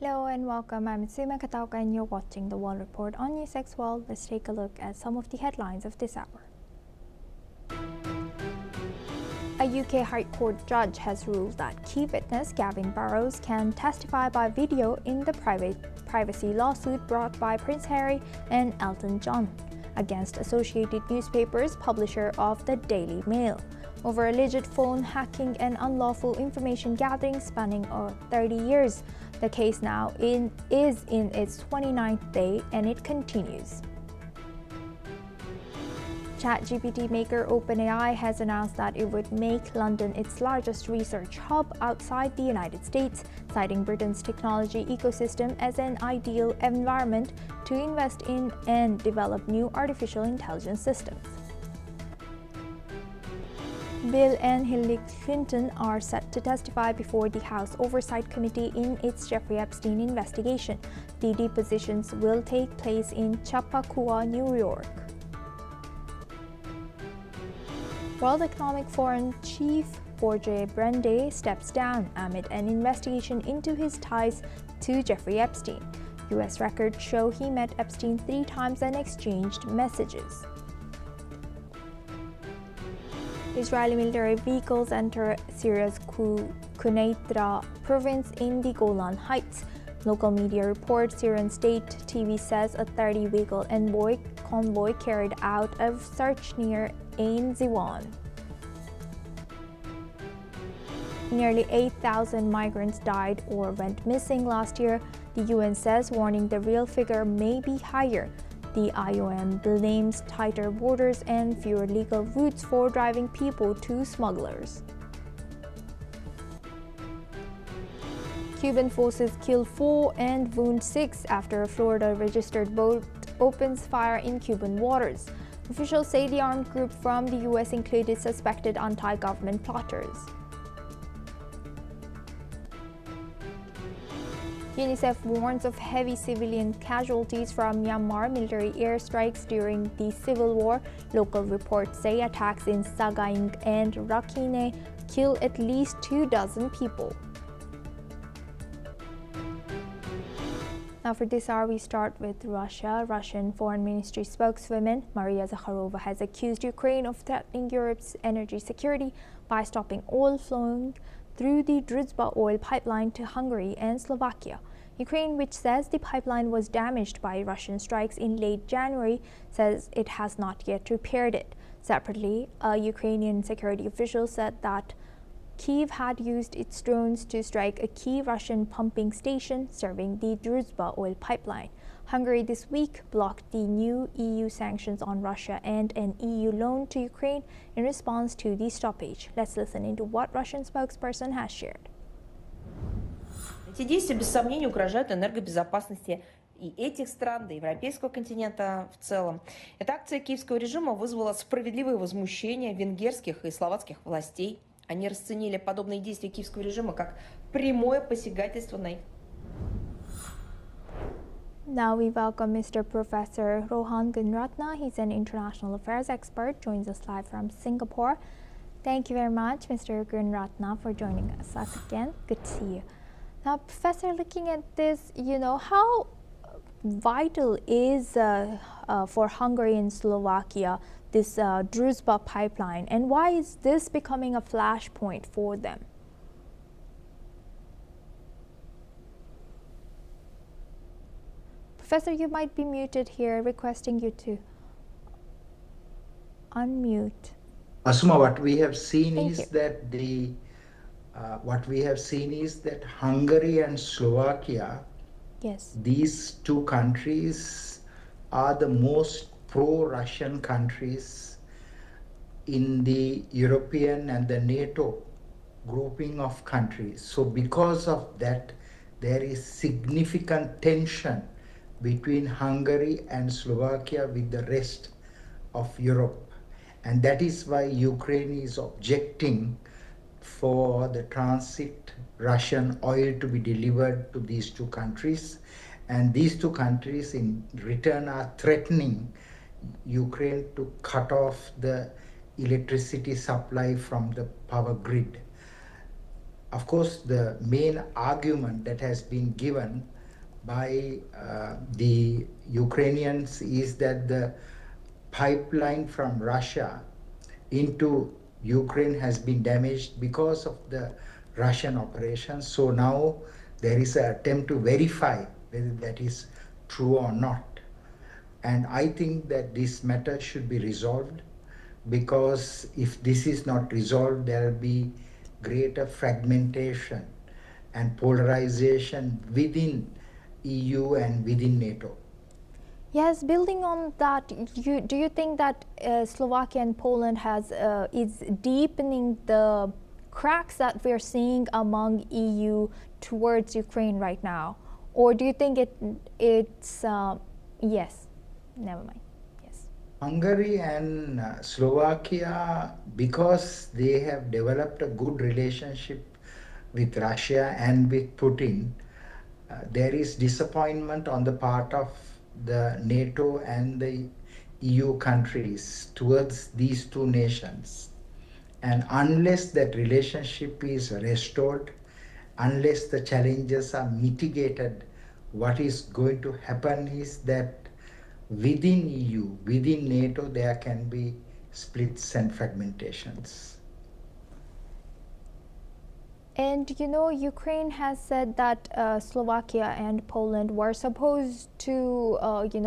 Hello and welcome. I'm Suma Katauka and you're watching the World Report on NewsX World. Let's take a look at some of the headlines of this hour. A UK High Court judge has ruled that key witness Gavin Burrows can testify by video in the privacy lawsuit brought by Prince Harry and Elton John against Associated Newspapers, publisher of the Daily Mail, over alleged phone hacking and unlawful information gathering spanning 30 years. The case now is in its 29th day and it continues. ChatGPT maker OpenAI has announced that it would make London its largest research hub outside the United States, citing Britain's technology ecosystem as an ideal environment to invest in and develop new artificial intelligence systems. Bill and Hillary Clinton are set to testify before the House Oversight Committee in its Jeffrey Epstein investigation. The depositions will take place in Chappaqua, New York. World Economic Forum chief Borje Brende steps down amid an investigation into his ties to Jeffrey Epstein. U.S. records show he met Epstein 3 times and exchanged messages. Israeli military vehicles enter Syria's Quneitra province in the Golan Heights. Local media report Syrian state TV says a 30-vehicle convoy carried out a search near Ain Ziwan. Nearly 8,000 migrants died or went missing last year, the UN says, warning the real figure may be higher. The IOM blames tighter borders and fewer legal routes for driving people to smugglers. Cuban forces kill 4 and wound 6 after a Florida-registered boat opens fire in Cuban waters. Officials say the armed group from the U.S. included suspected anti-government plotters. UNICEF warns of heavy civilian casualties from Myanmar military airstrikes during the civil war. Local reports say attacks in Sagaing and Rakhine kill at least 24 people. Now for this hour, we start with Russia. Russian Foreign Ministry spokeswoman Maria Zakharova has accused Ukraine of threatening Europe's energy security by stopping oil flowing through the Druzhba oil pipeline to Hungary and Slovakia. Ukraine, which says the pipeline was damaged by Russian strikes in late January, says it has not yet repaired it. Separately, a Ukrainian security official said that Kyiv had used its drones to strike a key Russian pumping station serving the Druzhba oil pipeline. Hungary this week blocked the new EU sanctions on Russia and an EU loan to Ukraine in response to the stoppage. Let's listen into what Russian spokesperson has shared. Эти действия, без сомнения, угрожают энергобезопасности и этих стран, да и европейского континента в целом. Эта акция киевского режима вызвала справедливое возмущение венгерских и словацких властей. Они расценили подобные действия киевского режима как прямое посягательство на их. Now we welcome Mr. Professor Rohan Gunratna. He's an international affairs expert, joins us live from Singapore. Thank you very much, Mr. Gunratna, for joining us again. Good to see you. Now, Professor, looking at this, how vital is for Hungary and Slovakia this Druzhba pipeline, and why is this becoming a flashpoint for them? Professor, you might be muted here, requesting you to unmute. Asuma, what we have seen Thank is you. that Hungary and Slovakia, Yes. these two countries are the most pro-Russian countries in the European and the NATO grouping of countries. So because of that, there is significant tension between Hungary and Slovakia with the rest of Europe. And that is why Ukraine is objecting for the transit Russian oil to be delivered to these two countries. And these two countries in return are threatening Ukraine to cut off the electricity supply from the power grid. of course, the main argument that has been given by the Ukrainians is that the pipeline from Russia into Ukraine has been damaged because of the Russian operations. So now there is an attempt to verify whether that is true or not. And I think that this matter should be resolved, because if this is not resolved, there will be greater fragmentation and polarization within EU and within NATO. Yes, building on that, do you think that Slovakia and Poland is deepening the cracks that we're seeing among EU towards Ukraine right now, or do you think it's yes? Never mind. Yes. Hungary and Slovakia, because they have developed a good relationship with Russia and with Putin, there is disappointment on the part of the NATO and the EU countries towards these two nations. And unless that relationship is restored, unless the challenges are mitigated, what is going to happen is that within EU, within NATO, there can be splits and fragmentations. And you know, Ukraine has said that Slovakia and Poland were supposed to,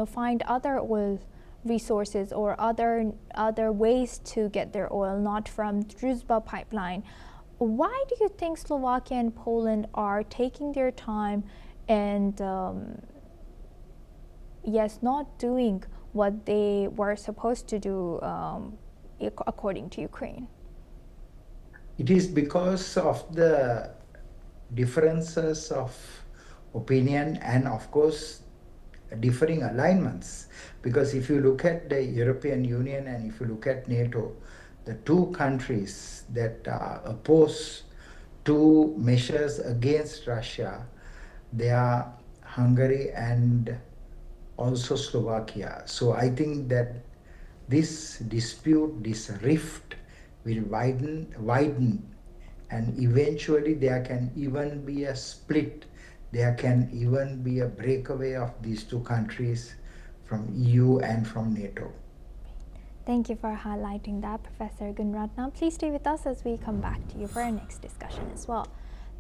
find other oil resources or other ways to get their oil, not from Druzhba pipeline. Why do you think Slovakia and Poland are taking their time and not doing what they were supposed to do according to Ukraine? It is because of the differences of opinion and, of course, differing alignments. Because if you look at the European Union and if you look at NATO, the two countries that are opposed to measures against Russia, they are Hungary and also Slovakia. So I think that this dispute, this rift, will widen, and eventually there can even be a split. There can even be a breakaway of these two countries from EU and from NATO. Thank you for highlighting that, Professor Gunratnam. Please stay with us as we come back to you for our next discussion as well.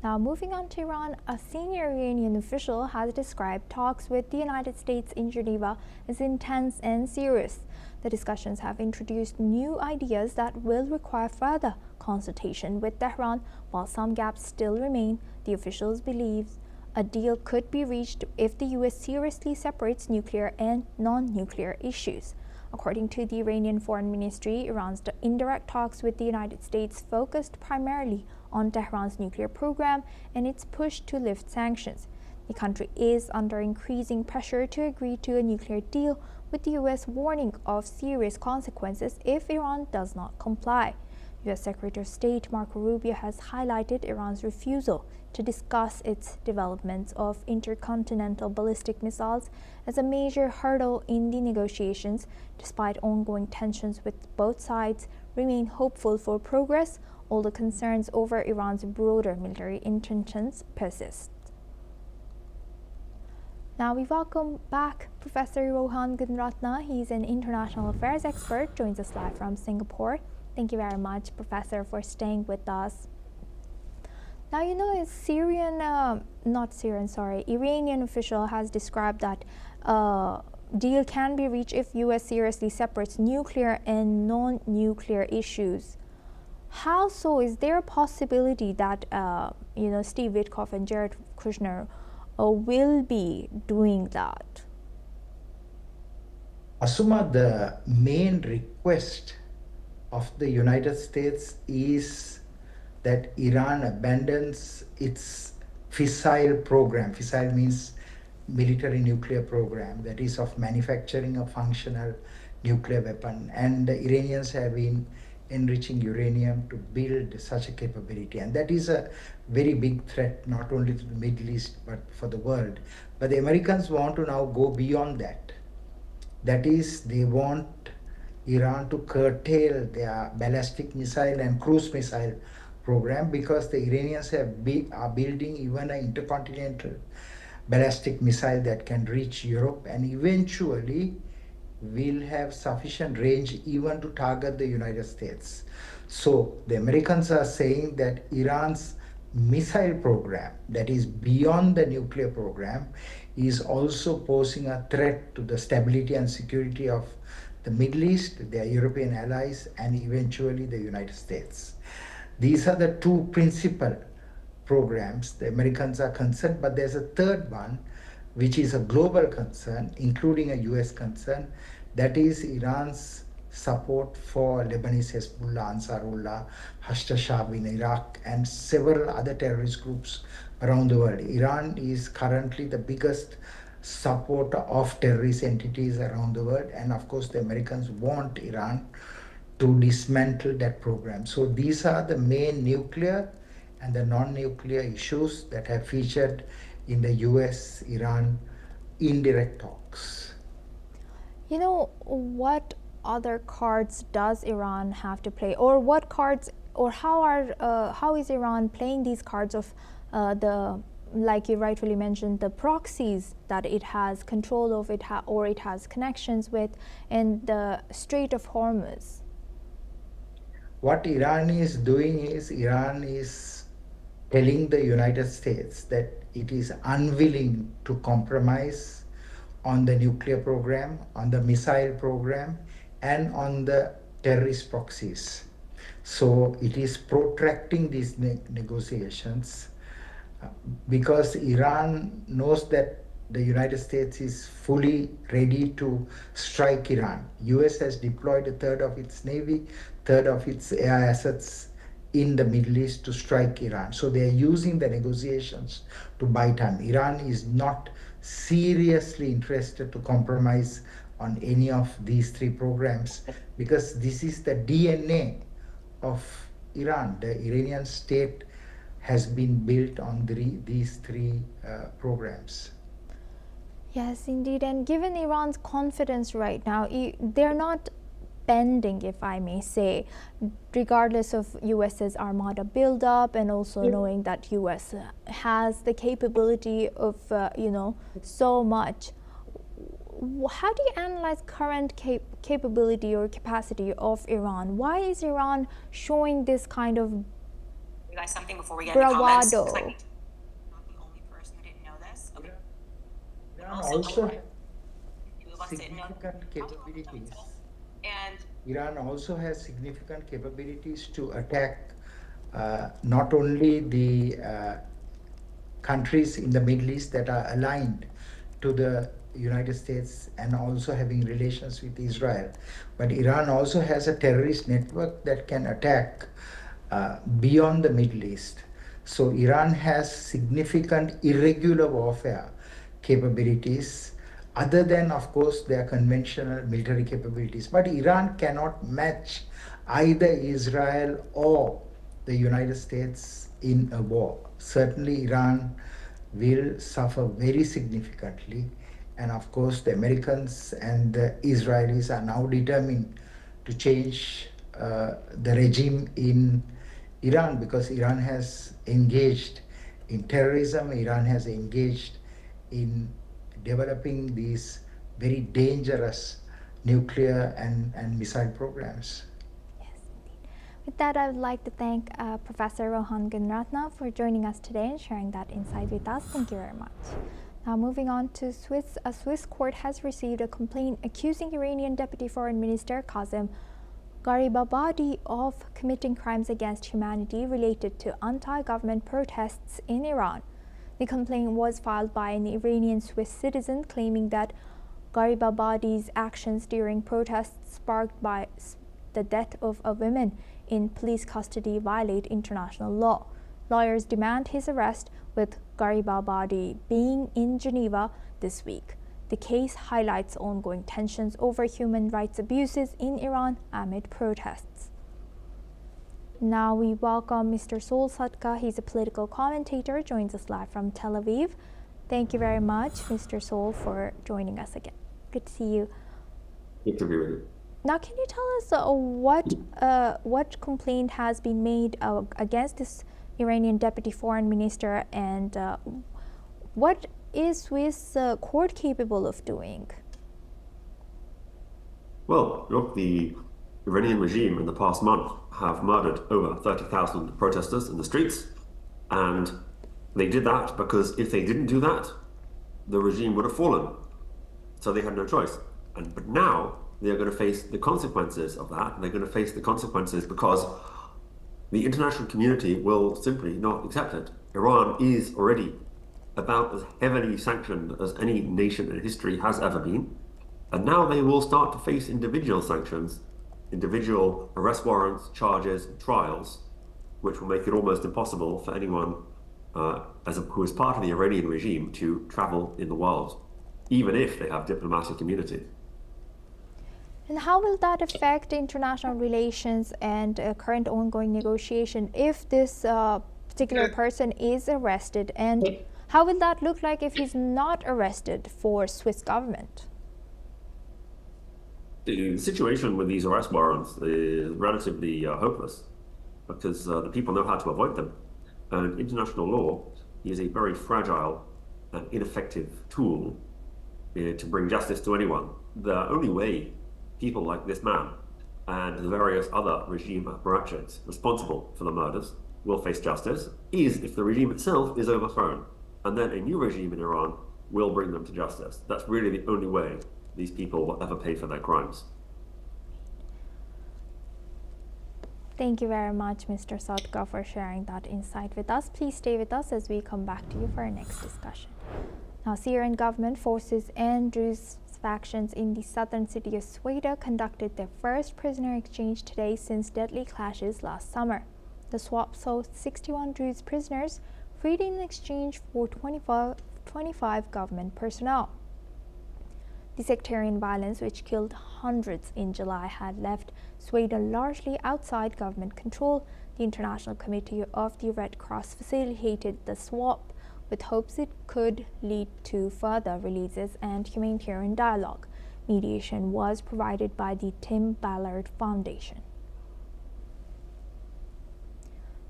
Now, moving on to Iran, a senior Iranian official has described talks with the United States in Geneva as intense and serious. The discussions have introduced new ideas that will require further consultation with Tehran. While some gaps still remain, the officials believe a deal could be reached if the U.S. seriously separates nuclear and non-nuclear issues. According to the Iranian Foreign Ministry, Iran's indirect talks with the United States focused primarily on Tehran's nuclear program and its push to lift sanctions. The country is under increasing pressure to agree to a nuclear deal, with the U.S. warning of serious consequences if Iran does not comply. U.S. Secretary of State Marco Rubio has highlighted Iran's refusal to discuss its developments of intercontinental ballistic missiles as a major hurdle in the negotiations. Despite ongoing tensions with both sides remain hopeful for progress, all the concerns over Iran's broader military intentions persist. Now we welcome back Professor Rohan Gunratna. He's an international affairs expert, joins us live from Singapore. Thank you very much, Professor, for staying with us. Now, you know, Iranian official has described that deal can be reached if U.S. seriously separates nuclear and non-nuclear issues. How so? Is there a possibility that, Steve Witkoff and Jared Kushner will be doing that? Asuma, the main request of the United States is that Iran abandons its fissile program. Fissile means military nuclear program, that is of manufacturing a functional nuclear weapon. And the Iranians have been enriching uranium to build such a capability. And that is a very big threat, not only to the Middle East, but for the world. But the Americans want to now go beyond that. That is, they want Iran to curtail their ballistic missile and cruise missile program, because the Iranians are building even an intercontinental ballistic missile that can reach Europe and eventually will have sufficient range even to target the United States. So the Americans are saying that Iran's missile program, that is beyond the nuclear program, is also posing a threat to the stability and security of the Middle East, their European allies, and eventually the United States. These are the two principal programs the Americans are concerned, but there's a third one, which is a global concern, including a US concern, that is Iran's support for Lebanese Hezbollah, Ansarullah, Hashd-e-Sham in Iraq, and several other terrorist groups around the world. Iran is currently the biggest supporter of terrorist entities around the world, and of course the Americans want Iran to dismantle that program. So these are the main nuclear and the non-nuclear issues that have featured in the US-Iran indirect talks. You know, what other cards does Iran have to play, or what cards, or how is Iran playing these cards of like you rightfully mentioned, the proxies that it has control of, or it has connections with in the Strait of Hormuz? What Iran is doing is Iran is telling the United States that it is unwilling to compromise on the nuclear program, on the missile program, and on the terrorist proxies. So it is protracting these negotiations because Iran knows that the United States is fully ready to strike Iran. US has deployed a third of its navy, third of its air assets in the Middle East to strike Iran. So they are using the negotiations to buy time. Iran is not seriously interested to compromise on any of these three programs because this is the DNA of Iran. The Iranian state has been built on these three programs. Yes, indeed. And given Iran's confidence right now, they're not bending, if I may say, regardless of US's Armada buildup, and also knowing that US has the capability of, so much. How do you analyze current capability or capacity of Iran? Why is Iran showing this kind of something before we get bravado? Into comments? Not the only person who didn't know this. Okay. Iran also has significant capabilities. And Iran also has significant capabilities to attack not only the countries in the Middle East that are aligned to the United States and also having relations with Israel, but Iran also has a terrorist network that can attack beyond the Middle East. So Iran has significant irregular warfare capabilities, other than, of course, their conventional military capabilities. But Iran cannot match either Israel or the United States in a war. Certainly Iran will suffer very significantly. And of course, the Americans and the Israelis are now determined to change the regime in Iran, because Iran has engaged in terrorism, Iran has engaged in developing these very dangerous nuclear and missile programs. Yes, indeed. With that, I would like to thank Professor Rohan Gunratna for joining us today and sharing that insight with us. Thank you very much. Now moving on to Swiss, a Swiss court has received a complaint accusing Iranian Deputy Foreign Minister Kazem Garibabadi of committing crimes against humanity related to anti-government protests in Iran. The complaint was filed by an Iranian Swiss citizen claiming that Garibabadi's actions during protests sparked by the death of a woman in police custody violate international law. Lawyers demand his arrest, with Garibabadi being in Geneva this week. The case highlights ongoing tensions over human rights abuses in Iran amid protests. Now we welcome Mr. Sol Sadka. He's a political commentator, joins us live from Tel Aviv. Thank you very much, Mr. Sol, for joining us again. Good to see you. Good to be with you. Now, can you tell us what complaint has been made against this Iranian deputy foreign minister, and what is Swiss court capable of doing? Well, look, the Iranian regime in the past month have murdered over 30,000 protesters in the streets, and they did that because if they didn't do that, the regime would have fallen. So they had no choice. But now they are going to face the consequences of that. They're going to face the consequences because the international community will simply not accept it. Iran is already about as heavily sanctioned as any nation in history has ever been. And now they will start to face individual sanctions, individual arrest warrants, charges, trials, which will make it almost impossible for anyone who is part of the Iranian regime to travel in the world, even if they have diplomatic immunity. And how will that affect international relations and current ongoing negotiation if this particular person is arrested? And how will that look like if he's not arrested for Swiss government? The situation with these arrest warrants is relatively hopeless because the people know how to avoid them. And international law is a very fragile and ineffective tool to bring justice to anyone. The only way people like this man and the various other regime apparatchiks responsible for the murders will face justice is if the regime itself is overthrown. And then a new regime in Iran will bring them to justice. That's really the only way these people will ever pay for their crimes. Thank you very much, Mr. Sadka, for sharing that insight with us. Please stay with us as we come back to you for our next discussion. Now, Syrian government forces and Druze factions in the southern city of Sweda conducted their first prisoner exchange today since deadly clashes last summer. The swap saw 61 Druze prisoners freed in exchange for 25 government personnel. The sectarian violence, which killed hundreds in July, had left Sweden largely outside government control. The International Committee of the Red Cross facilitated the swap with hopes it could lead to further releases and humanitarian dialogue. Mediation was provided by the Tim Ballard Foundation.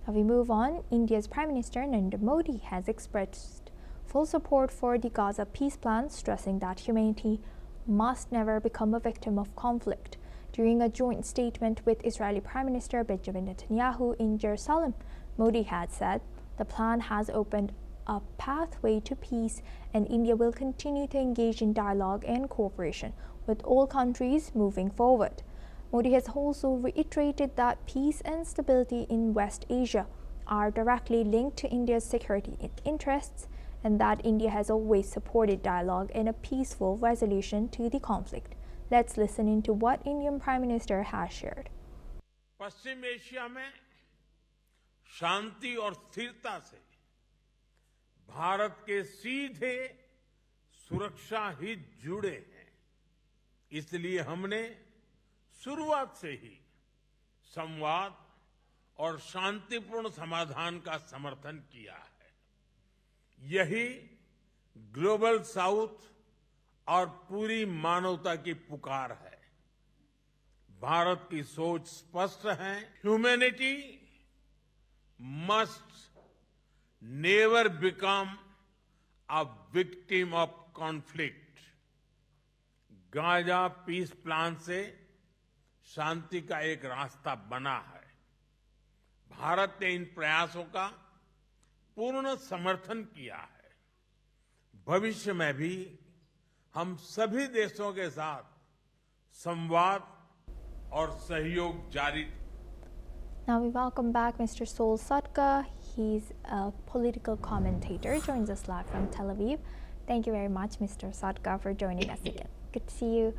Now we move on. India's Prime Minister Narendra Modi has expressed full support for the Gaza peace plan, stressing that humanity must never become a victim of conflict. During a joint statement with Israeli Prime Minister Benjamin Netanyahu in Jerusalem, Modi had said the plan has opened a pathway to peace and India will continue to engage in dialogue and cooperation with all countries moving forward. Modi has also reiterated that peace and stability in West Asia are directly linked to India's security interests and that India has always supported dialogue and a peaceful resolution to the conflict. Let's listen into what Indian Prime Minister has shared. Paschim Asia में शांति और स्थिरता से भारत के सीधे सुरक्षा हित जुड़े हैं। इसलिए हमने शुरुआत से ही संवाद और शांतिपूर्ण समाधान का समर्थन किया है। यही ग्लोबल साउथ और पूरी मानवता की पुकार है। भारत की सोच स्पष्ट है, humanity must never become a victim of conflict. Gaza peace plan से शांति का एक रास्ता बना है। भारत ने इन प्रयासों का पूर्ण समर्थन किया है। भविष्य में भी हम सभी देशों के साथ संवाद और सहयोग जारी। Now we welcome back Mr. Sol Sadka. He's a political commentator, joins us live from Tel Aviv. Thank you very much, Mr. Sadka, for joining us again. Good to see you.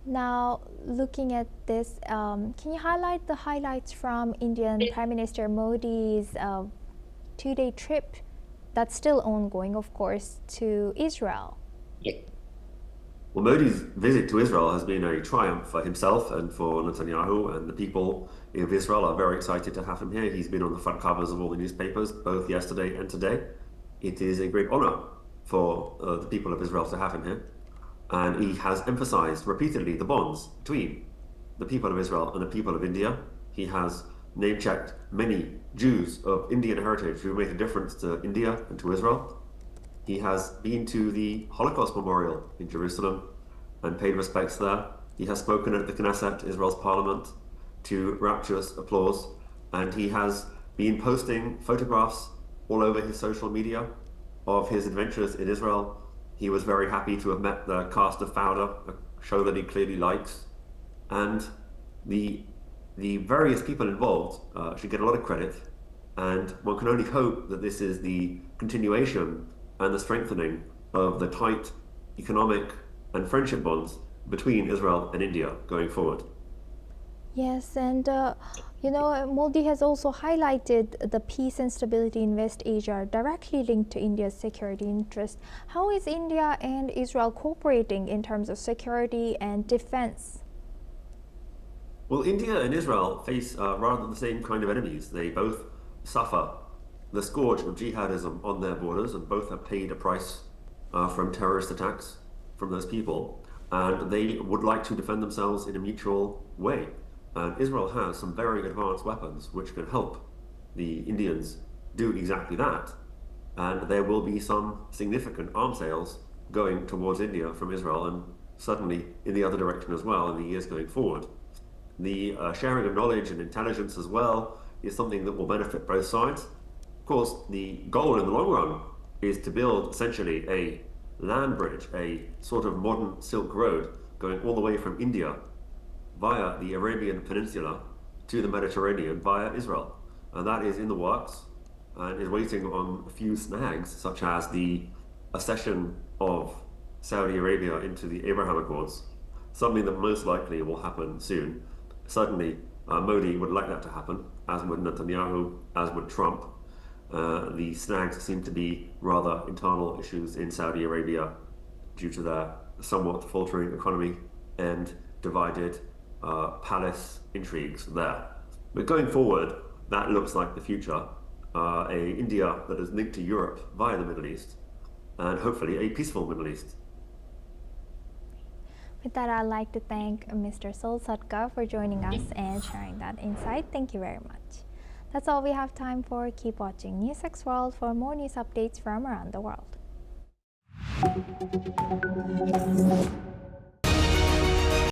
Now, looking at this, can you highlight the highlights from Indian Prime Minister Modi's two-day trip that's still ongoing, of course, to Israel? Well, Modi's visit to Israel has been a triumph for himself and for Netanyahu, and the people of Israel are very excited to have him here. He's been on the front covers of all the newspapers, both yesterday and today. It is a great honor for the people of Israel to have him here. And he has emphasized repeatedly the bonds between the people of Israel and the people of India. He has name-checked many Jews of Indian heritage who made a difference to India and to Israel. He has been to the Holocaust Memorial in Jerusalem and paid respects there. He has spoken at the Knesset, Israel's parliament, to rapturous applause, and he has been posting photographs all over his social media of his adventures in Israel. He was very happy to have met the cast of Fauda, a show that he clearly likes, and the various people involved should get a lot of credit, and one can only hope that this is the continuation and the strengthening of the tight economic and friendship bonds between Israel and India going forward. Yes, and Modi has also highlighted the peace and stability in West Asia directly linked to India's security interests. How is India and Israel cooperating in terms of security and defense? Well, India and Israel face rather the same kind of enemies. They both suffer the scourge of jihadism on their borders, and both have paid a price from terrorist attacks from those people, and they would like to defend themselves in a mutual way. And Israel has some very advanced weapons which can help the Indians do exactly that. And there will be some significant arms sales going towards India from Israel, and certainly in the other direction as well in the years going forward. The sharing of knowledge and intelligence as well is something that will benefit both sides. Of course, the goal in the long run is to build essentially a land bridge, a sort of modern Silk Road going all the way from India via the Arabian Peninsula to the Mediterranean via Israel. And that is in the works and is waiting on a few snags, such as the accession of Saudi Arabia into the Abraham Accords, something that most likely will happen soon. Certainly, Modi would like that to happen, as would Netanyahu, as would Trump. The snags seem to be rather internal issues in Saudi Arabia due to their somewhat faltering economy and divided palace intrigues there. But going forward, that looks like the future. India that is linked to Europe via the Middle East, and hopefully a peaceful Middle East. With that, I'd like to thank Mr. Sol Satka for joining us and sharing that insight. Thank you very much. That's all we have time for. Keep watching NewsX World for more news updates from around the world.